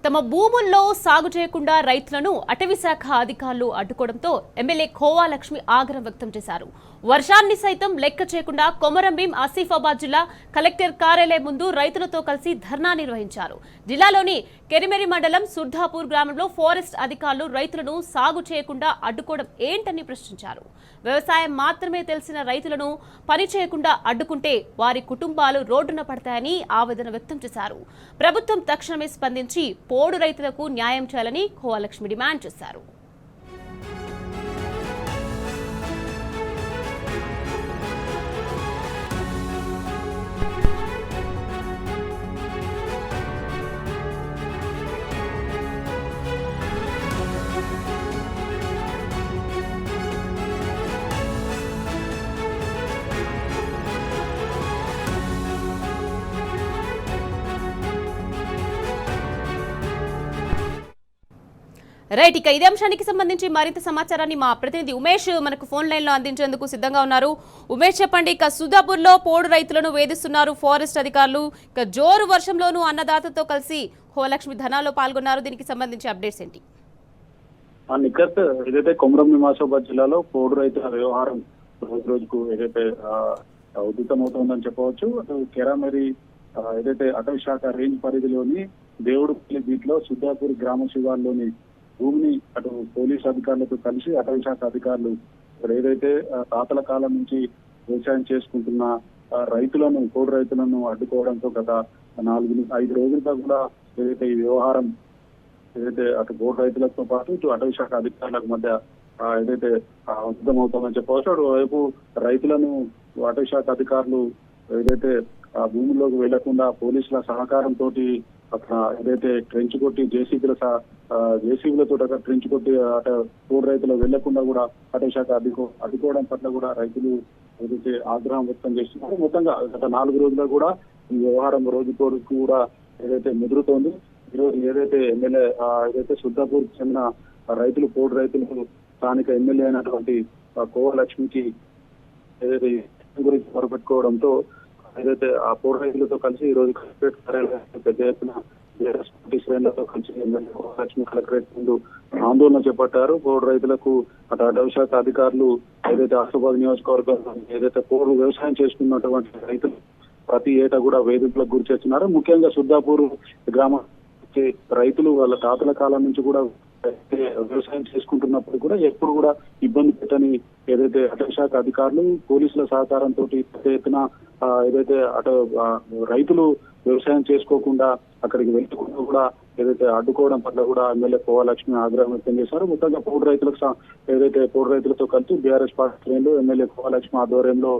తమ భూముల్లో సాగు చేయకుండా రైతులను అటవీశాఖ అధికారులు అడ్డుకోవడంతో ఎమ్మెల్యే కోవా లక్ష్మి ఆగ్రహం వ్యక్తం చేశారు. వర్షాన్ని సైతం లెక్క చేయకుండా కొమరంభీం ఆసిఫాబాద్ జిల్లా కలెక్టర్ కార్యాలయం ముందు రైతులతో కలిసి ధర్నా నిర్వహించారు. జిల్లాలోని కెరిమెరి మండలం సుర్ధాపూర్ గ్రామంలో ఫారెస్ట్ అధికారులు రైతులను సాగు చేయకుండా అడ్డుకోవడం ఏంటని ప్రశ్నించారు. వ్యవసాయం మాత్రమే తెలిసిన రైతులను పని చేయకుండా అడ్డుకుంటే వారి కుటుంబాలు రోడ్డున పడతాయని ఆవేదన వ్యక్తం చేశారు. ప్రభుత్వం తక్షణమే స్పందించి పోడు రైతులకు న్యాయం చేయాలని కోవాలక్ష్మి డిమాండ్ చేశారు. రైట్, ఇక ఇదే అంశానికి సంబంధించి మరింత సమాచారాన్ని మా ప్రతినిధి ఉమేష్ మనకు ఫోన్ లైన్ లో అందించేందుకు సిద్ధంగా ఉన్నారు. ఉమేష్, చెప్పండి. ఇక సుర్ధాపూర్ లో పోడు రైతులను వేధిస్తున్నారు ఫారెస్ట్ అధికారులు. ఇక జోరు వర్షంలోనూ అన్నదాతతో కలిసి కోలక్ష్మి ధనాలో పాల్గొన్నారు. దీనికి సంబంధించి అప్డేట్స్ ఏంటి? నిఖత్, ఏదైతే కొమరంభీం ఆసిఫాబాద్ జిల్లాలో పోడు రైతుల వ్యవహారం రోజుకు ఏదైతే ఉధృతమవుతోందని చెప్పవచ్చు. కెరామెరి ఏదైతే అటవీ శాఖ రేంజ్ పరిధిలోని దేవుడుపల్లి బీట్ లో సుర్ధాపూర్ గ్రామ శివార్లోని భూమిని అటు పోలీసు అధికారులతో కలిసి అటవీ శాఖ అధికారులు ఏదైతే తాతల కాలం నుంచి వ్యవసాయం చేసుకుంటున్న రైతులను పోడు రైతులను అడ్డుకోవడంతో గత 4-5 రోజులుగా కూడా ఏదైతే ఈ వ్యవహారం ఏదైతే అటు పోడు రైతులతో పాటు ఇటు అటవీ శాఖ అధికారులకు మధ్య ఏదైతే ఉద్ధమవుతుందని చెప్పవచ్చు. అటువైపు రైతులను అటవీ శాఖ అధికారులు ఏదైతే ఆ భూమిలోకి వెళ్లకుండా పోలీసుల సహకారంతో అక్కడ ఏదైతే ట్రెంచ్ కొట్టి జేసీబీలతో అక్కడ ట్రెంచ్ కొట్టి అటు పోడు రైతులు వెళ్లకుండా కూడా అటవీ శాఖ అడ్డుకోవడం పట్ల కూడా రైతులు ఏదైతే ఆగ్రహం వ్యక్తం చేస్తున్నారు. మొత్తంగా గత 4 రోజులుగా కూడా ఈ వ్యవహారం రోజుకు కూడా ఏదైతే ముదురుతోంది. ఈరోజు ఏదైతే ఎమ్మెల్యే ఏదైతే సుర్ధాపూర్ చెందిన రైతులు పోడు రైతులు స్థానిక ఎమ్మెల్యే అయినటువంటి కోవా లక్ష్మికి ఏదైతే గురించి మొరపెట్టుకోవడంతో ఏదైతే ఆ పోడు రైతులతో కలిసి ఈ రోజు కలెక్టరేట్ కార్యాలయం పెద్ద ఎత్తున బీఆర్ఎస్ పార్టీ శ్రేణులతో కలిసి ఎమ్మెల్యే కోవా లక్ష్మి కలెక్టరేట్ ముందు ఆందోళన చేపట్టారు. పోడు రైతులకు అటు అటవీ శాఖ అధికారులు ఏదైతే ఆసిఫాబాద్ నియోజకవర్గం ఏదైతే పోడు వ్యవసాయం చేసుకున్నటువంటి రైతులు ప్రతి ఏటా కూడా వేధింపులకు గురి చేస్తున్నారు. ముఖ్యంగా సుర్ధాపూర్ గ్రామ రైతులు వాళ్ళ తాతల కాలం నుంచి కూడా వ్యవసాయం చేసుకుంటున్నప్పుడు కూడా ఎప్పుడు కూడా ఇబ్బంది పెట్టని ఏదైతే అటవీ శాఖ అధికారులు పోలీసుల సహకారంతో పెద్ద ఎత్తున ఏదైతే రైతులు వ్యవసాయం చేసుకోకుండా అక్కడికి వెళ్ళకుండా కూడా ఏదైతే అడ్డుకోవడం పట్ల కూడా ఎమ్మెల్యే కోవా లక్ష్మి ఆగ్రహం వ్యక్తం చేశారు. మొత్తంగా పోడు రైతులతో కలిసి బీఆర్ఎస్ పార్టీ శ్రేణులు ఎమ్మెల్యే కోవా లక్ష్మి ఆధ్వర్యంలో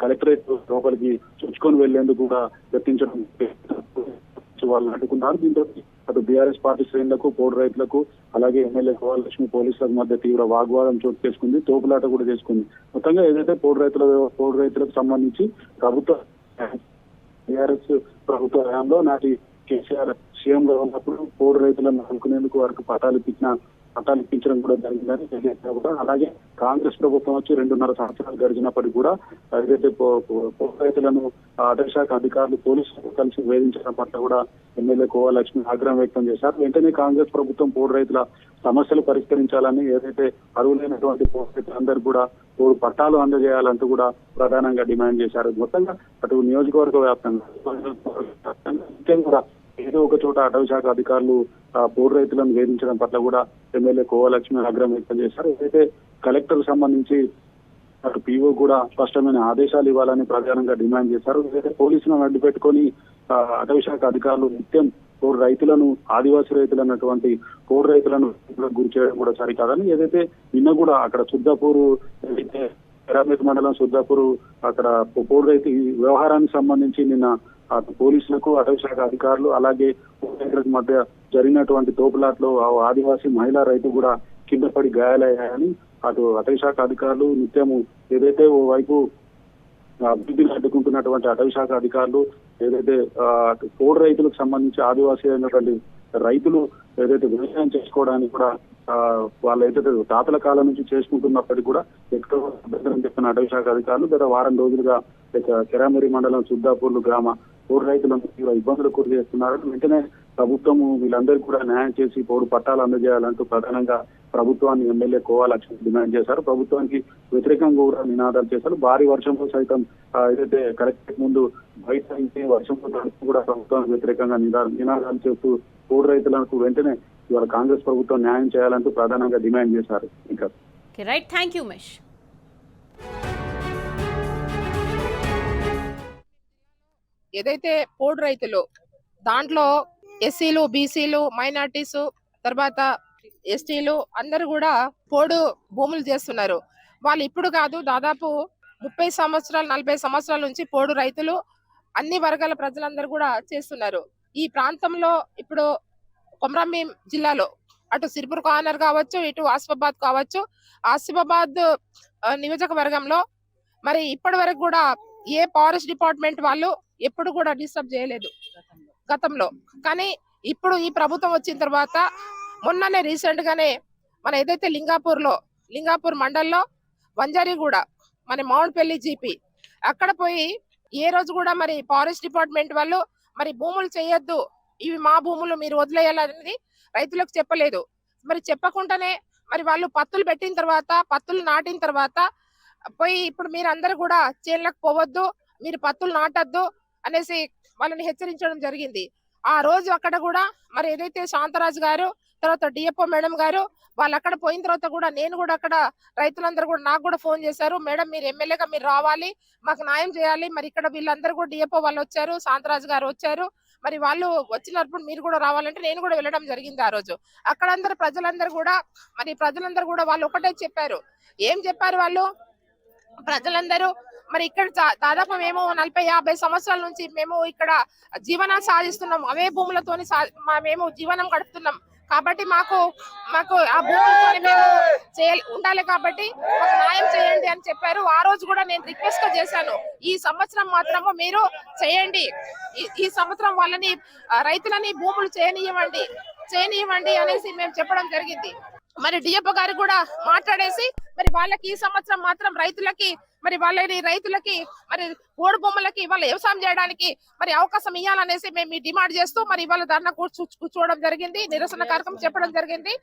కలెక్టరేట్ లోపలికి చొచ్చుకొని వెళ్లేందుకు కూడా యత్నించడం వాళ్ళు అడ్డుకున్నారు. దీంతో అటు బీఆర్ఎస్ పార్టీ శ్రేణులకు పోడు రైతులకు అలాగే ఎమ్మెల్యే కోవా లక్ష్మి పోలీసులకు మధ్య తీవ్ర వాగ్వాదం చోటు చేసుకుంది, తోపులాట కూడా చేసుకుంది. మొత్తంగా ఏదైతే పోడు రైతులకు సంబంధించి బీఆర్ఎస్ ప్రభుత్వ హయాంలో నాటి కేసీఆర్ సీఎం గా ఉన్నప్పుడు పోడు రైతులను ఆదుకునేందుకు వారికి పట్టాలు ఇప్పించడం కూడా జరిగిందని తెలియజేసినా కూడా అలాగే కాంగ్రెస్ ప్రభుత్వం వచ్చి 2.5 సంవత్సరాలు గడిచినప్పటికీ కూడా ఏదైతే పోడు రైతులను అటవీ శాఖ అధికారులు పోలీసులకు కలిసి వేధించడం పట్ల కూడా ఎమ్మెల్యే కోవా లక్ష్మి ఆగ్రహం వ్యక్తం చేశారు. వెంటనే కాంగ్రెస్ ప్రభుత్వం పోడు రైతుల సమస్యలు పరిష్కరించాలని ఏదైతే అర్హులైనటువంటి పోడు రైతులందరూ కూడా పోడు పట్టాలు అందజేయాలంటూ కూడా ప్రధానంగా డిమాండ్ చేశారు. మొత్తంగా అటు నియోజకవర్గ వ్యాప్తంగా కూడా ఏదో ఒక చోట అటవీ శాఖ అధికారులు పోడు రైతులను వేధించడం పట్ల కూడా ఎమ్మెల్యే కోవా లక్ష్మి ఆగ్రహం వ్యక్తం చేశారు. ఏదైతే కలెక్టర్ సంబంధించి అటు పీఓ కూడా స్పష్టమైన ఆదేశాలు ఇవ్వాలని ప్రధానంగా డిమాండ్ చేశారు. ఏదైతే పోలీసులను అడ్డు పెట్టుకొని అటవీ శాఖ అధికారులు నిత్యం పోడు రైతులను ఆదివాసీ రైతులు అన్నటువంటి పోడు రైతులను గురి చేయడం కూడా సరికాదని ఏదైతే నిన్న కూడా అక్కడ సుర్ధాపూర్ ఏదైతే కెరామెరి మండలం సుర్ధాపూర్ అక్కడ పోడు రైతు వ్యవహారానికి సంబంధించి నిన్న అటు పోలీసులకు అటవీ శాఖ అధికారులు అలాగే రైతులకు మధ్య జరిగినటువంటి తోపులాట్లో ఆదివాసీ మహిళా రైతు కూడా కింద పడి గాయాలయ్యాయని అటు అటవీ శాఖ అధికారులు నిత్యము ఏదైతే ఓ వైపు అభివృద్ధిని అడ్డుకుంటున్నటువంటి అటవీ శాఖ అధికారులు ఏదైతే పోడు రైతులకు సంబంధించి ఆదివాసీ అయినటువంటి రైతులు ఏదైతే వ్యవసాయం చేసుకోవడానికి కూడా వాళ్ళు ఏదైతే తాతల కాలం నుంచి చేసుకుంటున్నప్పటికీ కూడా ఎక్కువ అభ్యంతరం చెప్పిన అటవీ శాఖ అధికారులు గత వారం రోజులుగా కెరామెరి మండలం సుర్ధాపూర్ గ్రామ పోడు రైతులను తీవ్ర ఇబ్బందులు గురి చేస్తున్నారు. వెంటనే ప్రభుత్వము వీళ్ళందరికీ కూడా న్యాయం చేసి పోడు పట్టాలు అందజేయాలంటూ ప్రధానంగా ప్రభుత్వాన్ని ఎమ్మెల్యే కోవా లక్ష్మి డిమాండ్ చేశారు. ప్రభుత్వానికి వ్యతిరేకంగా కూడా నినాదాలు చేశారు. భారీ వర్షంలో సైతం ఏదైతే కలెక్టరేట్ ముందు బయట అయితే వర్షంతో తడుపు కూడా ప్రభుత్వానికి వ్యతిరేకంగా నినాదాలు చేస్తూ పోడు రైతులకు వెంటనే ఇవాళ కాంగ్రెస్ ప్రభుత్వం న్యాయం చేయాలంటూ ప్రధానంగా డిమాండ్ చేశారు. ఇంకా రైట్, థ్యాంక్ యూ ఉమేష్. ఏదైతే పోడు రైతులు దాంట్లో ఎస్సీలు, బీసీలు, మైనార్టీస్, తర్వాత ఎస్టీలు అందరూ కూడా పోడు భూములు చేస్తున్నారు. వాళ్ళు ఇప్పుడు కాదు, దాదాపు 30 సంవత్సరాలు 40 సంవత్సరాల నుంచి పోడు రైతులు అన్ని వర్గాల ప్రజలందరూ కూడా చేస్తున్నారు. ఈ ప్రాంతంలో ఇప్పుడు కొమరంభీం జిల్లాలో అటు సిర్పూర్ కార్నర్ కావచ్చు, ఇటు ఆసిఫాబాద్ కావచ్చు, ఆసిఫాబాద్ నియోజకవర్గంలో మరి ఇప్పటి వరకు కూడా ఏ ఫారెస్ట్ డిపార్ట్మెంట్ వాళ్ళు ఎప్పుడు కూడా డిస్టర్బ్ చేయలేదు గతంలో. కానీ ఇప్పుడు ఈ ప్రభుత్వం వచ్చిన తర్వాత మొన్ననే రీసెంట్ గానే మన ఏదైతే లింగాపూర్ మండల్లో వంజారిగూడ మన మౌంట్పల్లి జీపీ అక్కడ పోయి ఏ రోజు కూడా మరి ఫారెస్ట్ డిపార్ట్మెంట్ వాళ్ళు మరి భూములు చేయొద్దు, ఇవి మా భూములు మీరు వదిలేయాలనేది రైతులకు చెప్పలేదు. మరి చెప్పకుండానే మరి వాళ్ళు పత్తులు పెట్టిన తర్వాత, పత్తులు నాటిన తర్వాత పోయి ఇప్పుడు మీరు అందరు కూడా చేనులకు పోవద్దు, మీరు పత్తులు నాటద్దు అనేసి వాళ్ళని హెచ్చరించడం జరిగింది. ఆ రోజు అక్కడ కూడా మరి ఏదైతే శాంతరాజు గారు, తర్వాత డిఎఫ్ఓ మేడం గారు వాళ్ళు అక్కడ పోయిన తర్వాత కూడా నేను కూడా అక్కడ రైతులందరూ కూడా నాకు కూడా ఫోన్ చేశారు, మేడం మీరు ఎమ్మెల్యేగా మీరు రావాలి, మాకు న్యాయం చేయాలి. మరి ఇక్కడ వీళ్ళందరూ కూడా డిఎఫ్ఓ వాళ్ళు వచ్చారు, శాంతరాజు గారు వచ్చారు, మరి వాళ్ళు వచ్చినప్పుడు మీరు కూడా రావాలంటే నేను కూడా వెళ్ళడం జరిగింది. ఆ రోజు అక్కడ ప్రజలందరూ కూడా వాళ్ళు ఒకటే చెప్పారు. ఏం చెప్పారు వాళ్ళు ప్రజలందరూ? మరి ఇక్కడ దాదాపు మేము 40-50 సంవత్సరాల నుంచి మేము ఇక్కడ జీవనం సాధిస్తున్నాం, అవే భూములతోని మేము జీవనం గడుపుతున్నాం. కాబట్టి మాకు ఆ భూములతోని మేము ఉండాలి, కాబట్టి మాకు న్యాయం చేయండి అని చెప్పారు. ఆ రోజు కూడా నేను రిక్వెస్ట్ గా చేశాను, ఈ సంవత్సరం మాత్రము మీరు చేయండి, ఈ సంవత్సరం వాళ్ళని రైతులని భూములు చేయనివ్వండి అనేసి మేము చెప్పడం జరిగింది. మరి డిఎఫ్ఓ గారు కూడా మాట్లాడేసి మరి వాళ్ళకి ఈ సంవత్సరం మాత్రం రైతులకి మరి పోడు భూములకి వాళ్ళ వ్యవసాయం చేయడానికి మరి అవకాశం ఇవ్వాలనేసి మేము డిమాండ్ చేస్తూ మరి వాళ్ళ ధర్నా కూర్చోవడం జరిగింది, నిరసన కార్యక్రమం చెప్పడం జరిగింది.